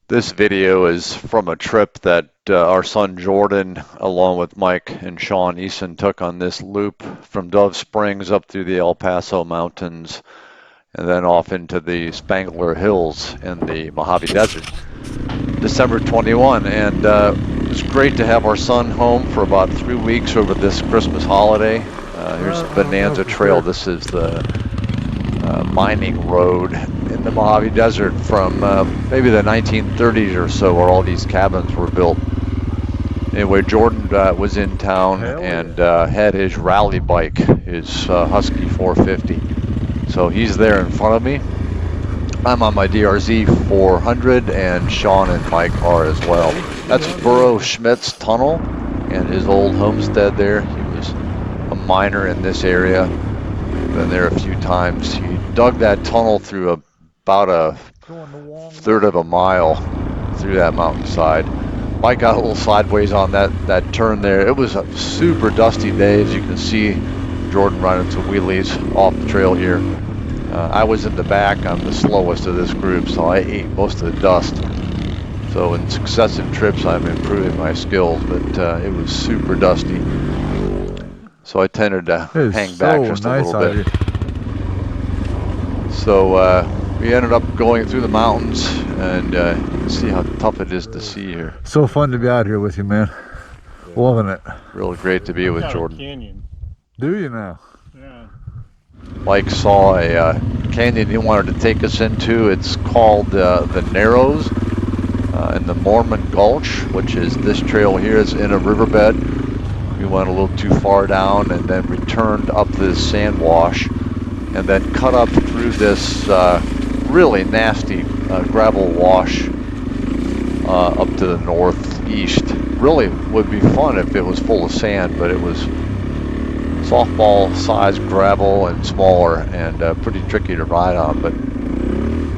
This video is from a trip that our son Jordan, along with Mike and Sean Eason, took on this loop from Dove Springs up through the El Paso Mountains and then off into the Spangler Hills in the Mojave Desert. December 21, and it was great to have our son home for about 3 weeks over this Christmas holiday. Here's the Bonanza Trail. This is the mining road in the Mojave Desert from maybe the 1930s or so, where all these cabins were built. Anyway, Jordan was in town and had his rally bike, his Husky 450. So he's there in front of me. I'm on my DRZ 400, and Sean and Mike are as well. That's Burrow Schmidt's tunnel and his old homestead there. He was a miner in this area. Been there a few times. He dug that tunnel through about a third of a mile through that mountainside. Mike got a little sideways on that turn there. It was a super dusty day, as you can see. Jordan running some wheelies off the trail here. I was in the back. I'm the slowest of this group, so I ate most of the dust. So in successive trips, I'm improving my skills, but it was super dusty. So I tended to hang back just a little bit. So we ended up going through the mountains, and you can see how tough it is to see here. So fun to be out here with you, man. Loving it. Really great to be with Jordan. Canyon. Do you now? Yeah. Mike saw a canyon he wanted to take us into. It's called the Narrows in the Mormon Gulch, which is this trail here. It's in a riverbed. We went a little too far down and then returned up this sand wash and then cut up through this really nasty gravel wash up to the northeast. Really would be fun if it was full of sand, but it was softball sized gravel and smaller and pretty tricky to ride on, but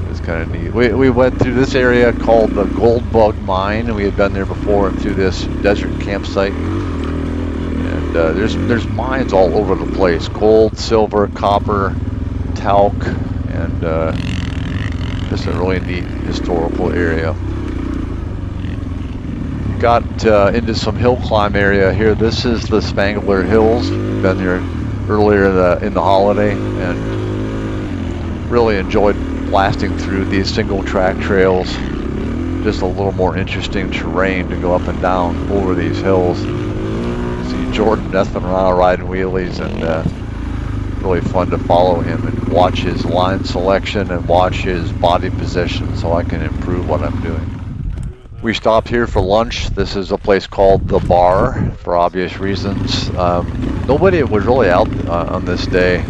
it's kind of neat. We went through this area called the Gold Bug Mine, and we had been there before, and through this desert campsite. And there's mines all over the place: gold, silver, copper, talc, and just a really neat historical area. Got into some hill climb area here. This is the Spangler Hills. Been here earlier in the holiday and really enjoyed blasting through these single track trails. Just a little more interesting terrain to go up and down over these hills. See Jordan messing around riding wheelies, and really fun to follow him and watch his line selection and watch his body position so I can improve what I'm doing. We stopped here for lunch. This is a place called The Bar for obvious reasons. Nobody was really out on this day.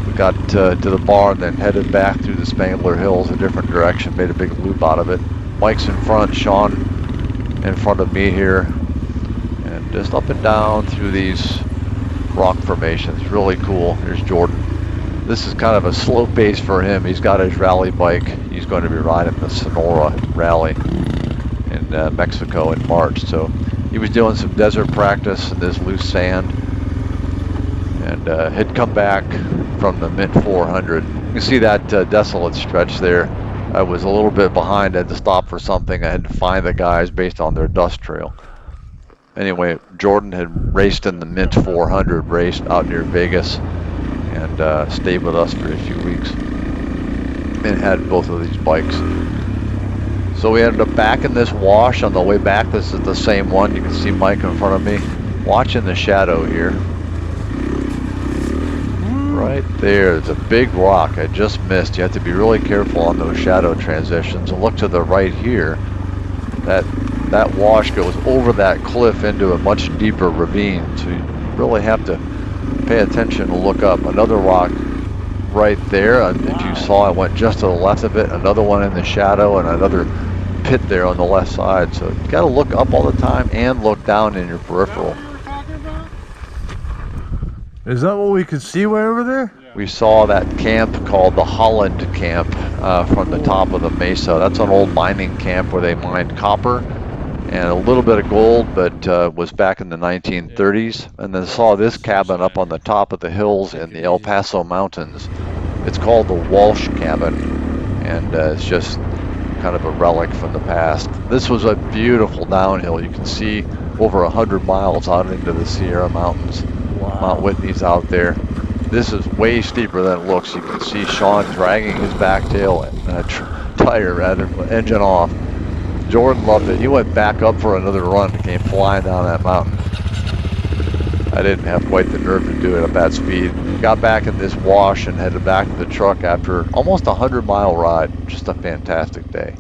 We got to the bar and then headed back through the Spangler Hills a different direction, made a big loop out of it. Mike's in front, Sean in front of me here, and just up and down through these rock formations. Really cool. Here's Jordan. This is kind of a slow pace for him. He's got his rally bike. He's going to be riding the Sonora Rally in Mexico in March. So he was doing some desert practice in this loose sand and had come back from the Mint 400. You can see that desolate stretch there. I was a little bit behind. I had to stop for something. I had to find the guys based on their dust trail. Anyway, Jordan had raced in the Mint 400 race out near Vegas and stayed with us for a few weeks and had both of these bikes. So we ended up back in this wash on the way back. This is the same one. You can see Mike in front of me. Watching the shadow here. Right there, it's a big rock I just missed. You have to be really careful on those shadow transitions. And look to the right here. That wash goes over that cliff into a much deeper ravine. So you really have to pay attention and look up. Another rock right there that you saw. I went just to the left of it. Another one in the shadow and another pit there on the left side. So you got to look up all the time and look down in your peripheral. Is that what we could see way over there? We saw that camp called the Holland Camp from the top of the mesa. That's an old mining camp where they mined copper and a little bit of gold, but was back in the 1930s. And then saw this cabin up on the top of the hills in the El Paso Mountains. It's called the Walsh Cabin, and it's just kind of a relic from the past. This was a beautiful downhill. You can see over 100 miles out into the Sierra Mountains. Wow. Mount Whitney's out there. This is way steeper than it looks. You can see Sean dragging his back tail tire rather, engine off. Jordan loved it. He went back up for another run and came flying down that mountain. I didn't have quite the nerve to do it at that speed. Got back in this wash and headed back to the truck after almost a 100-mile ride. Just a fantastic day.